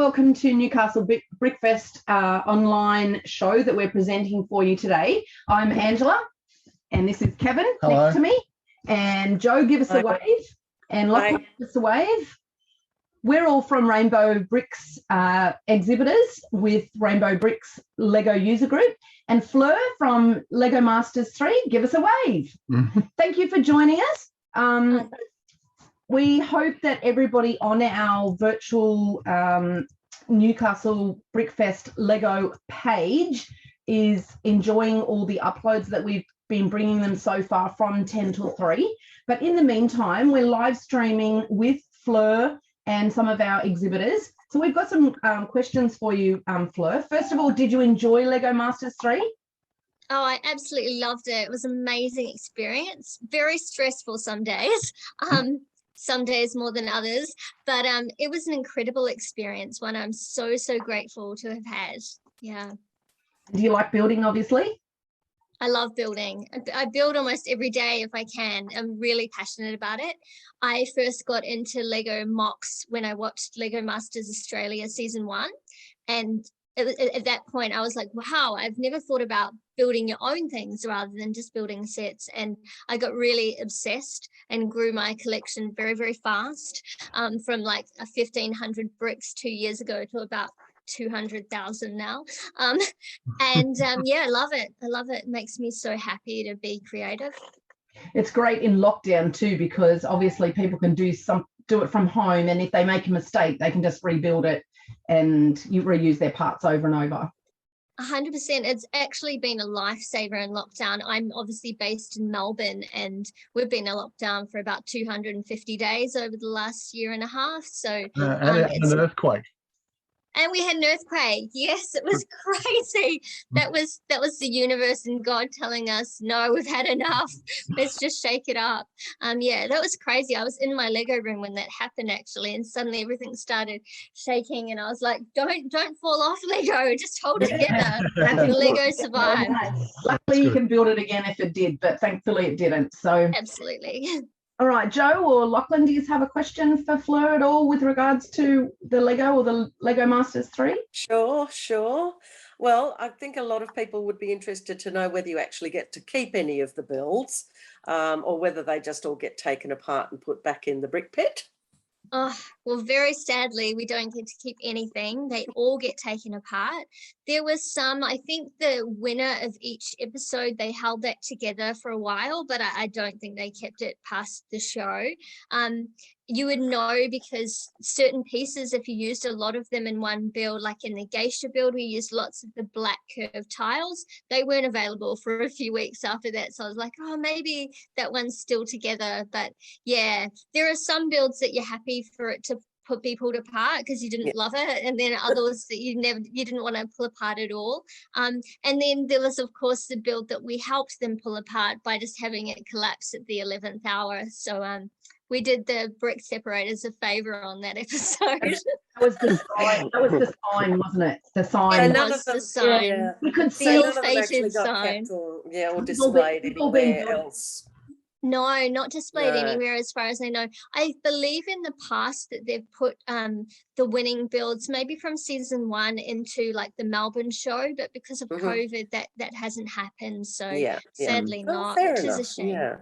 welcome to Newcastle Brickfest online show that we're presenting for you today. I'm Angela, and this is Kevin. Hello. Next to me. And Joe, give us a wave. And Lachlan, give us a wave. We're all from Rainbow Bricks exhibitors with Rainbow Bricks Lego user group. And Fleur from Lego Masters 3, give us a wave. Thank you for joining us. We hope that everybody on our virtual Newcastle Brickfest Lego page is enjoying all the uploads that we've been bringing them so far from 10 till 3. But in the meantime, we're live streaming with Fleur and some of our exhibitors. So we've got some questions for you, Fleur. First of all, did you enjoy Lego Masters 3? Oh, I absolutely loved it. It was an amazing experience. Very stressful some days. Some days more than others, but it was an incredible experience, one I'm so grateful to have had. Yeah. Do you like building, obviously? I love building. I build almost every day if I can. I'm really passionate about it. I first got into Lego MOCs when I watched Lego Masters Australia season 1, and at that point I was like, wow, I've never thought about building your own things rather than just building sets. And I got really obsessed and grew my collection very fast, from like 1,500 bricks 2 years ago to about 200,000 now. Yeah, I love it. It makes me so happy to be creative. It's great in lockdown too, because obviously people can do it from home, and if they make a mistake they can just rebuild it and you reuse their parts over and over. 100%. It's actually been a lifesaver in lockdown. I'm obviously based in Melbourne, and we've been in lockdown for about 250 days over the last year and a half. So and an earthquake. And we had an earthquake. Yes, it was crazy. That was the universe and God telling us, no, we've had enough. Let's just shake it up. Yeah, that was crazy. I was in my Lego room when that happened actually, and suddenly everything started shaking, and I was like, don't fall off, Lego. Just hold it together. And Lego survived. Luckily you can build it again if it did, but thankfully it didn't. So absolutely. All right, Joe or Lachlan, do you have a question for Fleur at all with regards to the Lego or the Lego Masters 3? Sure. Well, I think a lot of people would be interested to know whether you actually get to keep any of the builds, or whether they just all get taken apart and put back in the brick pit. Oh, well, very sadly, we don't get to keep anything. They all get taken apart. There was some, I think the winner of each episode, they held that together for a while, but I don't think they kept it past the show. You would know because certain pieces, if you used a lot of them in one build, like in the geisha build, we used lots of the black curved tiles. They weren't available for a few weeks after that. So I was like, oh, maybe that one's still together. But yeah, there are some builds that you're happy for it to be pulled apart because you didn't love it, and then others that you didn't want to pull apart at all. And then there was, of course, the build that we helped them pull apart by just having it collapse at the 11th hour. So we did the brick separators a favor on that episode. That was the sign, wasn't it? The sign. It was the sign. Yeah. We could see the ill-fated sign. Or displayed anywhere else. No, not displayed anywhere as far as I know. I believe in the past that they've put the winning builds maybe from season 1 into like the Melbourne show, but because of COVID that hasn't happened. So sadly not, which is a shame. Yeah.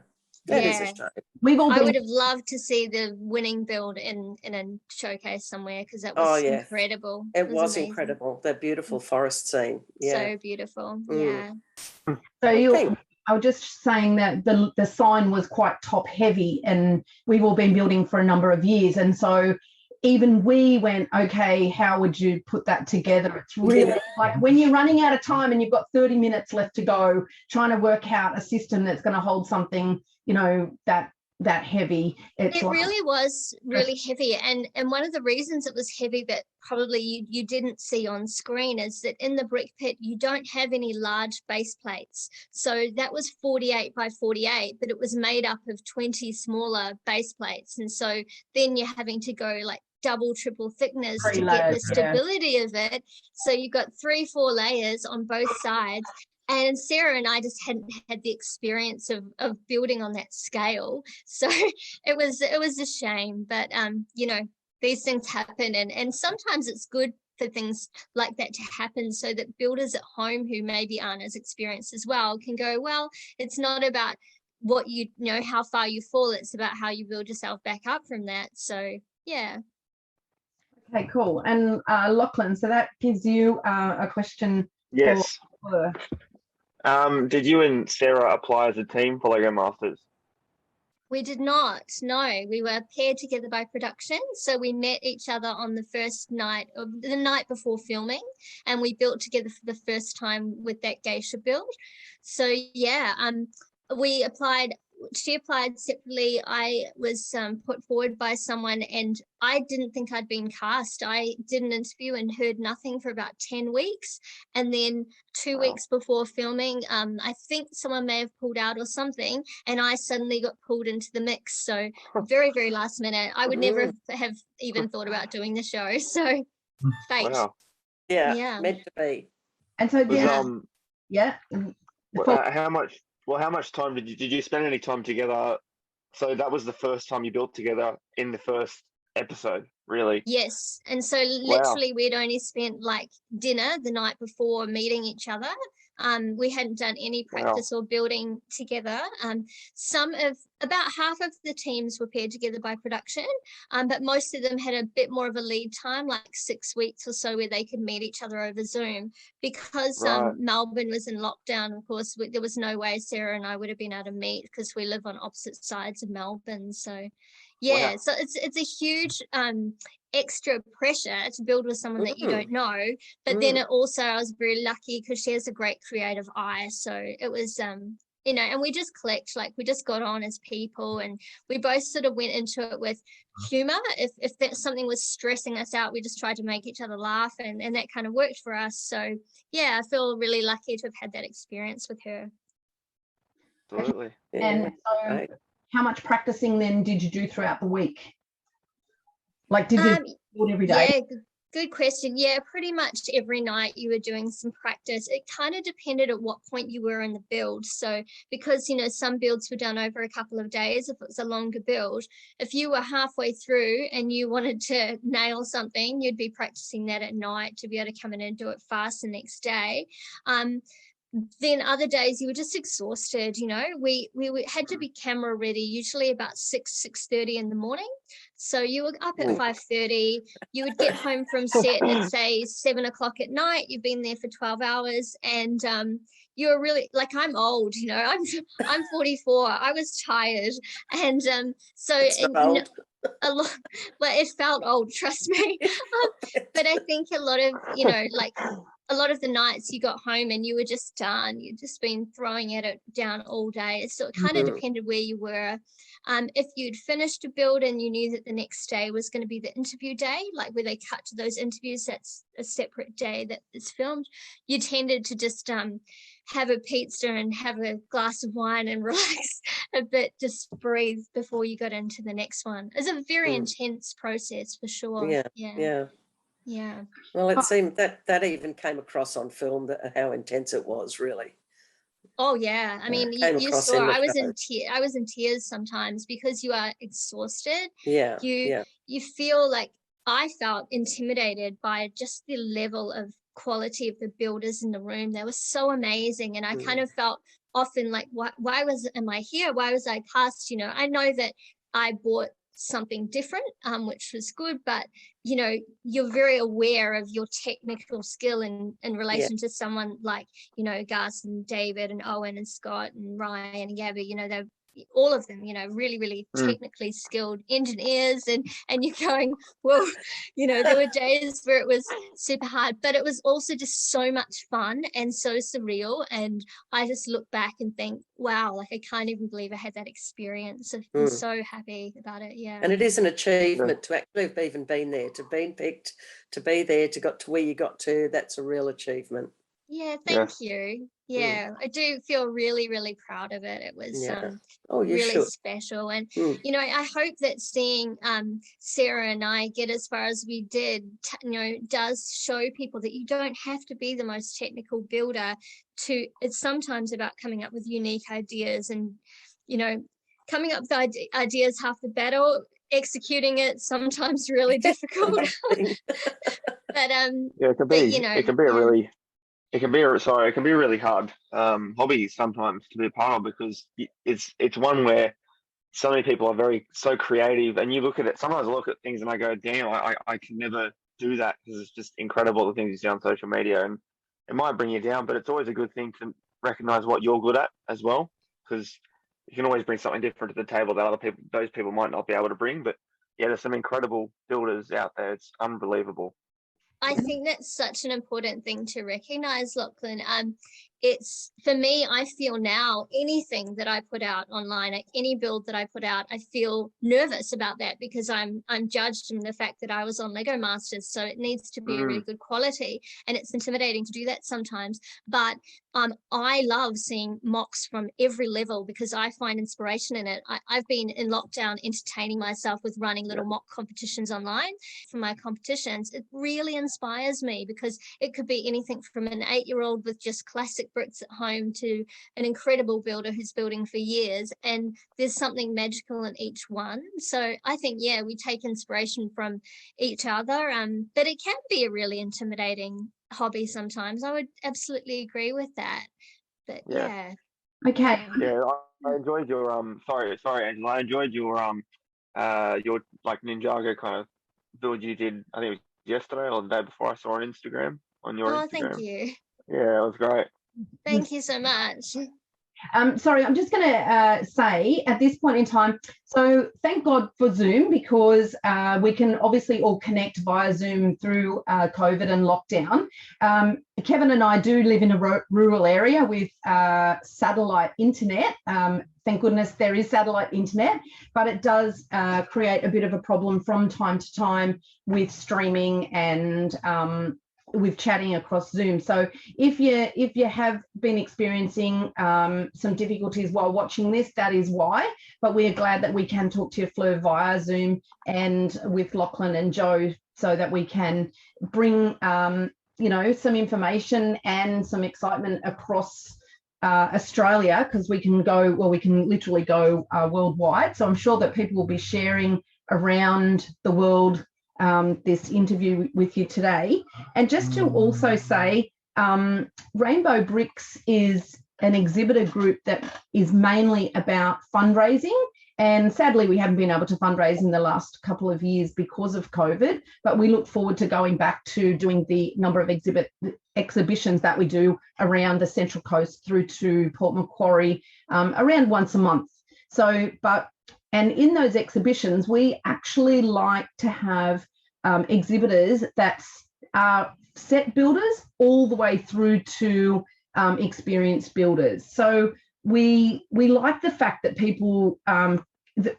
That is a shame. I would have loved to see the winning build in a showcase somewhere because that was incredible. It was incredible. That beautiful forest scene. Yeah. So beautiful. Yeah. So I was just saying that the sign was quite top heavy, and we've all been building for a number of years, and so even we went, okay, how would you put that together? It's really like when you're running out of time and you've got 30 minutes left to go, trying to work out a system that's going to hold something, that heavy. It really was really heavy, and one of the reasons it was heavy that probably you didn't see on screen is that in the brick pit you don't have any large base plates. So that was 48 by 48, but it was made up of 20 smaller base plates, and so then you're having to go like double, triple thickness to get the stability of it. So you've got 3-4 layers on both sides. And Sarah and I just hadn't had the experience of building on that scale. So it was a shame, but these things happen, and sometimes it's good for things like that to happen so that builders at home who maybe aren't as experienced as well can go, well, it's not about what you know how far you fall, it's about how you build yourself back up from that. So yeah. Okay, cool. And Lachlan, so that gives you a question. Yes. For Fleur. Did you and Sarah apply as a team for Lego Masters? We did not. No, we were paired together by production. So we met each other on the first night, or the night before filming, and we built together for the first time with that geisha build. So yeah, we applied. She applied separately. I was put forward by someone, and I didn't think I'd been cast. I did an interview and heard nothing for about 10 weeks. And then 2 weeks before filming, I think someone may have pulled out or something, and I suddenly got pulled into the mix. So very, very last minute. I would never have even thought about doing the show. So fate. Wow. Yeah, meant to be. And so Was, yeah. how much time did you spend any time together? So that was the first time you built together in the first episode, really? Yes. And so literally we'd only spent like dinner the night before meeting each other. We hadn't done any practice or building together. About half of the teams were paired together by production, but most of them had a bit more of a lead time, like 6 weeks or so, where they could meet each other over Zoom. Because Melbourne was in lockdown, of course, there was no way Sarah and I would have been able to meet because we live on opposite sides of Melbourne. So yeah, so it's a huge extra pressure to build with someone that you don't know, but then I was very lucky because she has a great creative eye, so it was and we just clicked, like we just got on as people, and we both sort of went into it with humor. If that something was stressing us out, we just tried to make each other laugh, and that kind of worked for us. So yeah, I feel really lucky to have had that experience with her. Absolutely. And so how much practicing then did you do throughout the week? Like, did you do it every day? Yeah, good question. Yeah, pretty much every night you were doing some practice. It kind of depended at what point you were in the build. So because, some builds were done over a couple of days, if it was a longer build, if you were halfway through and you wanted to nail something, you'd be practicing that at night to be able to come in and do it fast the next day. Then other days you were just exhausted. We had to be camera ready usually about 6:30 in the morning. So you were up at 5:30. You would get home from set at say 7 o'clock at night. You've been there for 12 hours, and you're really, like, I'm old. I'm 44. I was tired, and Old. a lot. Well, it felt old, trust me. But I think a lot of a lot of the nights you got home and you were just done. You'd just been throwing at it down all day. So it kind of depended where you were. If you'd finished a build and you knew that the next day was going to be the interview day, like where they cut to those interviews, that's a separate day that is filmed, you tended to just have a pizza and have a glass of wine and relax a bit, just breathe before you got into the next one. It's a very intense process for sure. Yeah. Well, it seemed that even came across on film, how intense it was, really. Oh yeah, I mean, you saw. I was in tears sometimes because you are exhausted. Yeah. You feel like, I felt intimidated by just the level of quality of the builders in the room. They were so amazing, and I kind of felt often like, am I here? Why was I cast? I know that I bought something different, which was good, but you're very aware of your technical skill in relation to someone like Gus and David and Owen and Scott and Ryan and Gabby. They're all of them, really, really technically skilled engineers, and you're going, well, there were days where it was super hard, but it was also just so much fun and so surreal. And I just look back and think, wow, like I can't even believe I had that experience. I'm so happy about it. Yeah. And it is an achievement to actually have even been there, to been picked, to be there, to got to where you got to. That's a real achievement. Yeah, thank you. Yeah, I do feel really, really proud of it. It was really special. And, I hope that seeing Sarah and I get as far as we did, does show people that you don't have to be the most technical builder it's sometimes about coming up with unique ideas and, coming up with ideas half the battle. executing it sometimes really difficult. But Yeah, it can but be. you know, It can be a really. It can be sorry. It can be a really hard hobby sometimes to be a part of, because it's one where so many people are so creative, and you look at it. Sometimes I look at things and I go, "Damn, I can never do that," because it's just incredible the things you see on social media, and it might bring you down. But it's always a good thing to recognize what you're good at as well, because you can always bring something different to the table that those people might not be able to bring. But yeah, there's some incredible builders out there. It's unbelievable. I think that's such an important thing to recognize, Lachlan. It's for me, I feel now anything that I put out online, like any build that I put out, I feel nervous about that because I'm judged in the fact that I was on Lego Masters. So it needs to be a really good quality, and it's intimidating to do that sometimes. But I love seeing mocks from every level because I find inspiration in it. I've been in lockdown entertaining myself with running little mock competitions online for my competitions. It really inspires me because it could be anything from an 8-year-old with just classic bricks at home to an incredible builder who's building for years, and there's something magical in each one. So I think, yeah, we take inspiration from each other, but it can be a really intimidating hobby sometimes. I would absolutely agree with that. But yeah. Okay. Yeah, I enjoyed your sorry Angela, I enjoyed your like Ninjago kind of build you did. I think it was yesterday or the day before. I saw on Instagram, on your Instagram. Thank you. Yeah, it was great. Thank you so much. Sorry, I'm just going to say at this point in time, so thank God for Zoom, because we can obviously all connect via Zoom through COVID and lockdown. Kevin and I do live in a rural area with satellite internet. Thank goodness there is satellite internet, but it does create a bit of a problem from time to time with streaming and with chatting across Zoom. So if you have been experiencing some difficulties while watching this, that is why. But we are glad that we can talk to you, Fleur, via Zoom and with Lachlan and Joe, so that we can bring some information and some excitement across Australia, because we can literally go worldwide. So I'm sure that people will be sharing around the world this interview with you today. And just to also say, Rainbow Bricks is an exhibitor group that is mainly about fundraising. And sadly, we haven't been able to fundraise in the last couple of years because of COVID, but we look forward to going back to doing the number of exhibitions that we do around the Central Coast through to Port Macquarie, around once a month. And in those exhibitions, we actually like to have exhibitors that are set builders all the way through to experienced builders. So we like the fact that people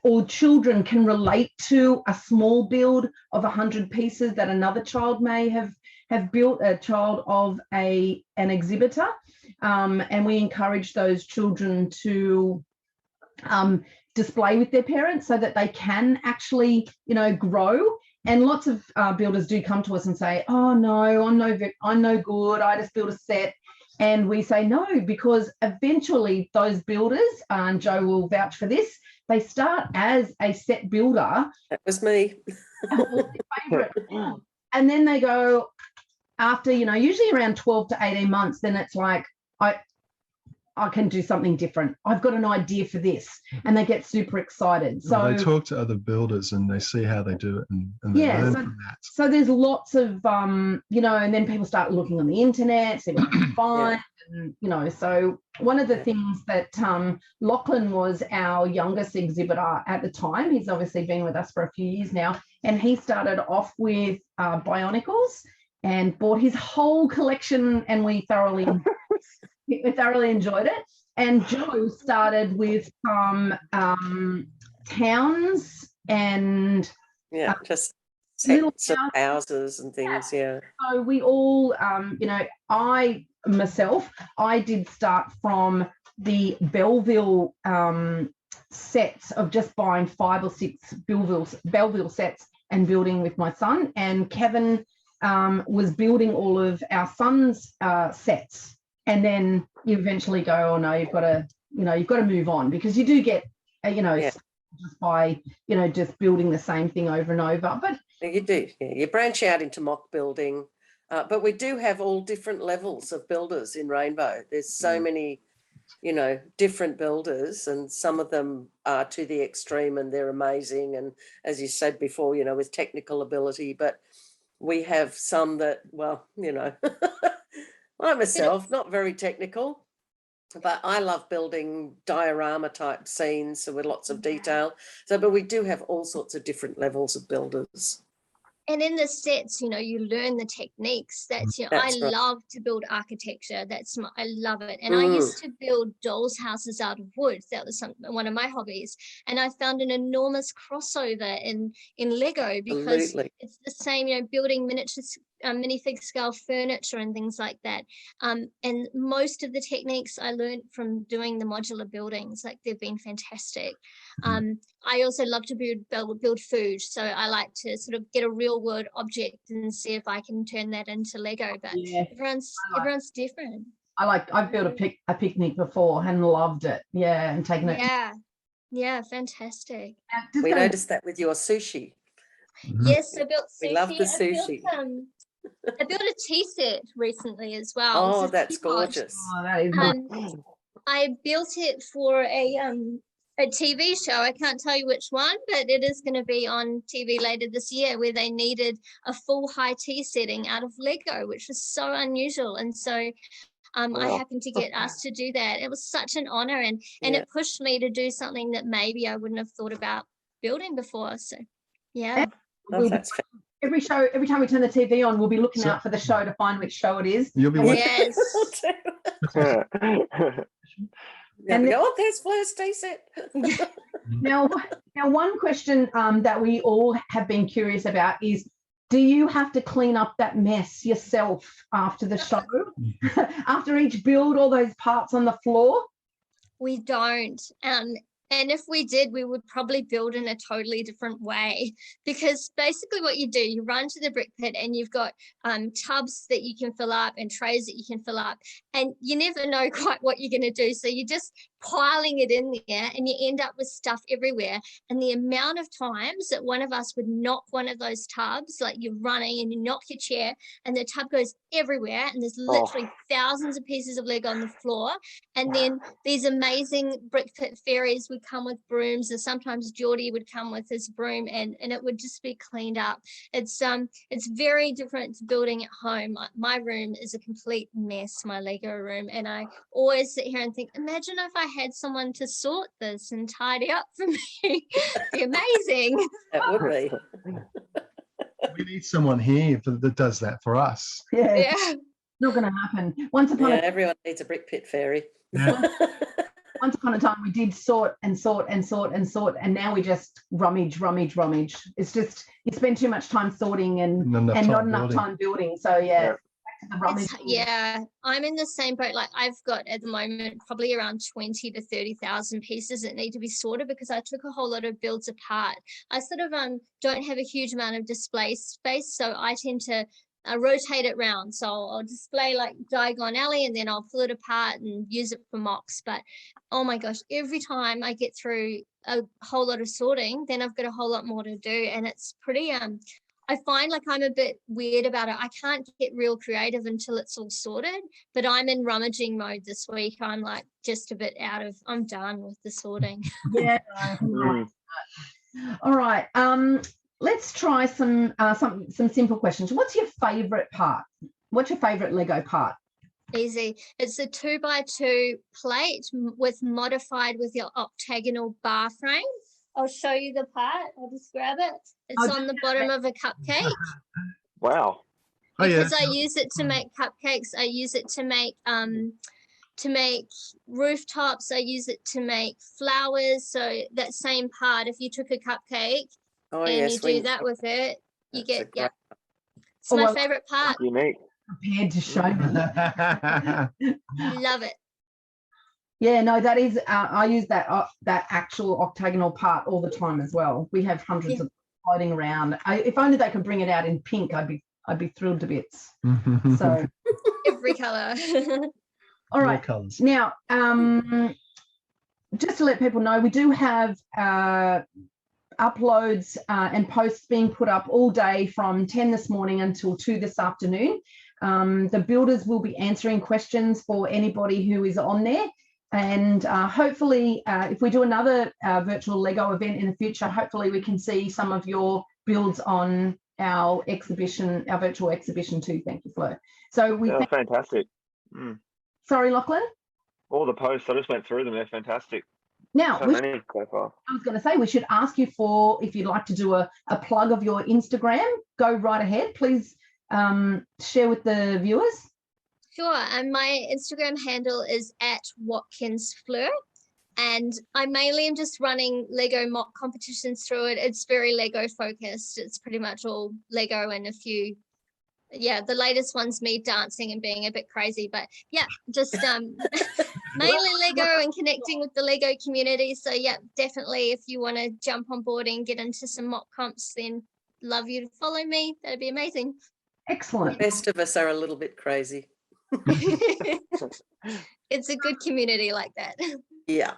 or children can relate to a small build of 100 pieces that another child may have built, a child of an exhibitor, and we encourage those children to display with their parents so that they can actually, grow. And lots of builders do come to us and say, "Oh no, I'm no good. I just built a set." And we say no, because eventually those builders, and Joe will vouch for this, they start as a set builder. That was me. And then they go after, usually around 12 to 18 months, then it's like, I can do something different. I've got an idea for this, and they get super excited. So they talk to other builders and they see how they do it, and they learn from that. So there's lots of and then people start looking on the internet, see what they can find, and So one of the things that Lachlan was our youngest exhibitor at the time. He's obviously been with us for a few years now, and he started off with Bionicles and bought his whole collection, and we thoroughly enjoyed it. And Joe started with towns and just sets of houses and things. So we all I did start from the Belleville sets of just buying 5 or 6 Belleville sets and building with my son, and Kevin was building all of our son's sets. And then you eventually go, oh no, you've got to move on, because you do get, just by, just building the same thing over and over. But you do, yeah. You branch out into mock building, but we do have all different levels of builders in Rainbow. There's so many, different builders, and some of them are to the extreme and they're amazing. And as you said before, with technical ability, but we have some that, well, I myself, not very technical, but I love building diorama type scenes, so with lots of detail. So, but we do have all sorts of different levels of builders. And in the sets, you learn the techniques. That's I right. love to build architecture. I love it. And I used to build dolls' houses out of wood. That was one of my hobbies. And I found an enormous crossover in Lego, because Absolutely. it's the same, building miniature minifig scale furniture and things like that. And most of the techniques I learned from doing the modular buildings. Like, they've been fantastic. I also love to build food. So I like to sort of get a real world object and see if I can turn that into Lego. But everyone's different. I've built a picnic before and loved it. Yeah, and taken it. Yeah, fantastic. We noticed that with your sushi. Yes, I built sushi. We love the sushi. I built a tea set recently as well. Oh, that's gorgeous. Oh, that is nice. I built it for a TV show. I can't tell you which one, but it is going to be on TV later this year, where they needed a full high tea setting out of Lego, which was so unusual. And so I happened to get asked to do that. It was such an honor, and it pushed me to do something that maybe I wouldn't have thought about building before. So, yeah. Every time we turn the TV on, we'll be looking out for the show to find which show it is. You'll be watching. Yes. And we go, oh, there's Fleur's tea set. Now, one question that we all have been curious about is, do you have to clean up that mess yourself after the show? After each build, all those parts on the floor? We don't. And if we did, we would probably build in a totally different way, because basically what you do, you run to the brick pit and you've got tubs that you can fill up and trays that you can fill up, and you never know quite what you're going to do. So you're just piling it in there and you end up with stuff everywhere. And the amount of times that one of us would knock one of those tubs, like you're running and you knock your chair and the tub goes everywhere, and there's literally thousands of pieces of Lego on the floor. And then these amazing brick pit fairies would come with brooms, and sometimes Geordie would come with his broom, and it would just be cleaned up. It's very different to building at home. My room is a complete mess, my Lego room, and I always sit here and think, imagine if I had someone to sort this and tidy up for me. It'd be amazing. That would be. We need someone here that does that for us. Yeah. Not going to happen. Once upon everyone needs a brick pit fairy. Yeah. Once upon a time, we did sort, and now we just rummage. It's just, you spend too much time sorting and not enough time building. So I'm in the same boat. Like, I've got at the moment probably around 20 to 30,000 pieces that need to be sorted, because I took a whole lot of builds apart. I sort of don't have a huge amount of display space, so I tend to rotate it round. So I'll display like Diagon Alley, and then I'll pull it apart and use it for mocks. But oh my gosh, every time I get through a whole lot of sorting, then I've got a whole lot more to do, and it's pretty I find like I'm a bit weird about it. I can't get real creative until it's all sorted, but I'm in rummaging mode this week. I'm like just a bit I'm done with the sorting. Yeah. All right. Let's try some simple questions. What's your favourite part? What's your favourite Lego part? Easy. It's a 2x2 plate modified with your octagonal bar frame. I'll show you the part. I'll just grab it. It's on the bottom of a cupcake. Wow. Because I use it to make cupcakes. I use it to make rooftops. I use it to make flowers. So that same part, if you took a cupcake and you do that with it, you get, It's my favourite part. Unique. Prepared to show me. Love it. Yeah, no, that is, I use that actual octagonal part all the time as well. We have hundreds of floating around. If only they could bring it out in pink, I'd be thrilled to bits. So every colour. All right. Now, just to let people know, we do have uploads and posts being put up all day from 10 this morning until 2 this afternoon. The builders will be answering questions for anybody who is on there. And hopefully, if we do another virtual Lego event in the future, hopefully we can see some of your builds on our exhibition, our virtual exhibition too. Thank you, Fleur. So we fantastic. Sorry, Lachlan? All the posts, I just went through them. They're fantastic. Now, so many so far. I was going to say, we should ask you for, if you'd like to do a plug of your Instagram, go right ahead. Please share with the viewers. Sure. And my Instagram handle is @WatkinsFleur. And I mainly am just running Lego mock competitions through it. It's very Lego focused. It's pretty much all Lego and a few, the latest one's me dancing and being a bit crazy. But yeah, just mainly Lego and connecting with the Lego community. So yeah, definitely if you want to jump on board and get into some mock comps, then love you to follow me. That'd be amazing. Excellent. The best of us are a little bit crazy. It's a good community like that. Yeah.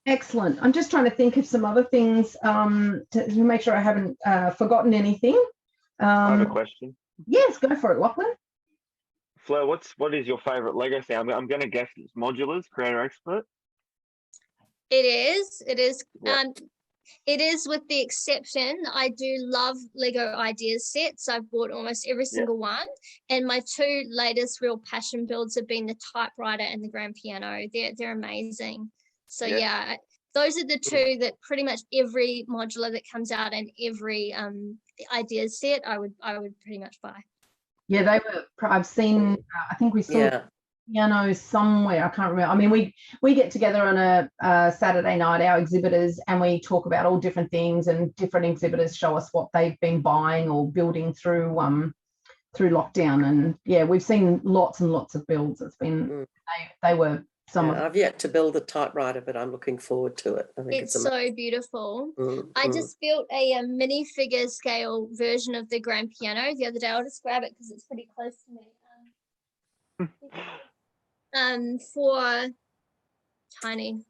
Excellent. I'm just trying to think of some other things to make sure I haven't forgotten anything. I have a question. Yes, go for it, Lachlan. Fleur, what is your favourite Lego thing? I'm going to guess it's modulars, creator expert. It is. Yeah. It is, with the exception, I do love Lego ideas sets. I've bought almost every single one. And my two latest real passion builds have been the typewriter and the grand piano. They're amazing. So yeah, those are the two that pretty much every modular that comes out and every ideas set I would pretty much buy. Yeah, they were. I've seen. I think we saw piano somewhere. I can't remember. I mean, we get together on a Saturday night, our exhibitors, and we talk about all different things, and different exhibitors show us what they've been buying or building through lockdown. And yeah, we've seen lots and lots of builds. It's been they were. I've yet to build a typewriter, but I'm looking forward to it. I think it's so beautiful. I just built a minifigure scale version of the grand piano the other day. I'll just grab it because it's pretty close to me. For Tiny.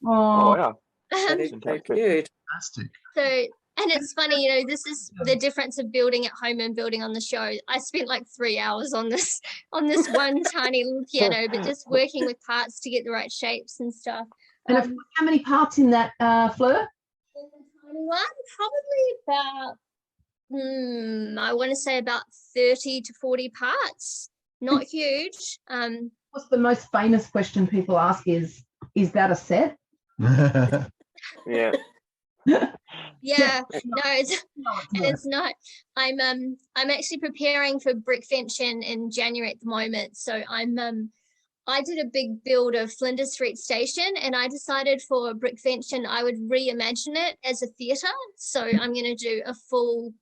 Oh yeah. That is so cute. Fantastic. So, and it's funny, this is the difference of building at home and building on the show. I spent like 3 hours on this one tiny little piano, but just working with parts to get the right shapes and stuff. And how many parts in that, Fleur? In the tiny one, probably about, I want to say about 30 to 40 parts. Not huge. What's the most famous question people ask is that a set? Yeah. Yeah, no, it's not. I'm actually preparing for Brickfest in January at the moment. So I did a big build of Flinders Street Station, and I decided for Brickfest I would reimagine it as a theatre. So I'm going to do a full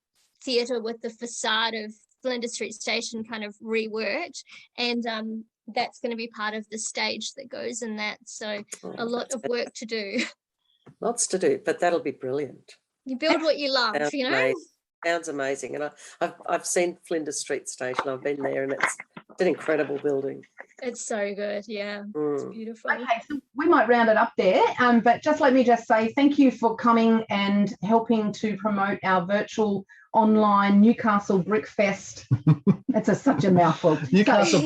theatre with the facade of Flinders Street Station kind of reworked, and that's going to be part of the stage that goes in that. So a lot of work to do. Lots to do, but that'll be brilliant. You build what you love, Sounds amazing. Sounds amazing. And I've seen Flinders Street Station. I've been there, and it's an incredible building. It's so good, yeah. It's beautiful. Okay, so we might round it up there, but let me say thank you for coming and helping to promote our virtual online Newcastle Brickfest. That's such a mouthful. Newcastle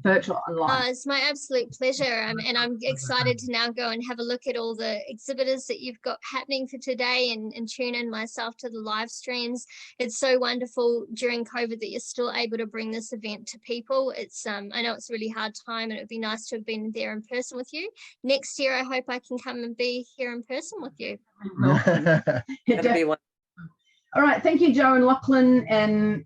virtual online. It's my absolute pleasure, and I'm excited to now go and have a look at all the exhibitors that you've got happening for today, and tune in myself to the live streams. It's so wonderful during COVID that you're still able to bring this event to people. It's I know it's a really hard time, and it would be nice to have been there in person with you. Next year, I hope I can come and be here in person with you. That'd be one. All right, thank you, Joe and Lachlan, and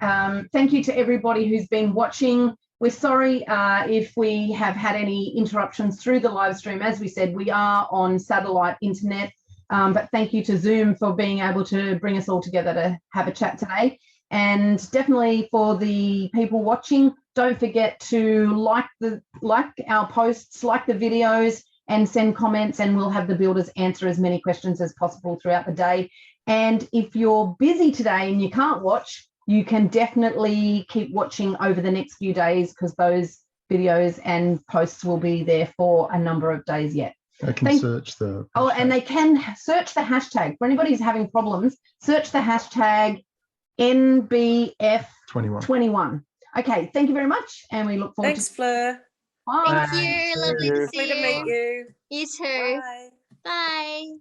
thank you to everybody who's been watching. We're sorry if we have had any interruptions through the live stream. As we said, we are on satellite internet, but thank you to Zoom for being able to bring us all together to have a chat today. And definitely for the people watching, don't forget to like our posts, like the videos, and send comments, and we'll have the builders answer as many questions as possible throughout the day. And if you're busy today and you can't watch, you can definitely keep watching over the next few days, because those videos and posts will be there for a number of days yet. They can search the. Oh, and they can search the hashtag. For anybody who's having problems, search the hashtag NBF21. Okay, thank you very much, and we look forward Thanks, Fleur. Bye. Thank you. Lovely to Lovely see to meet you. you. You too. Bye. Bye.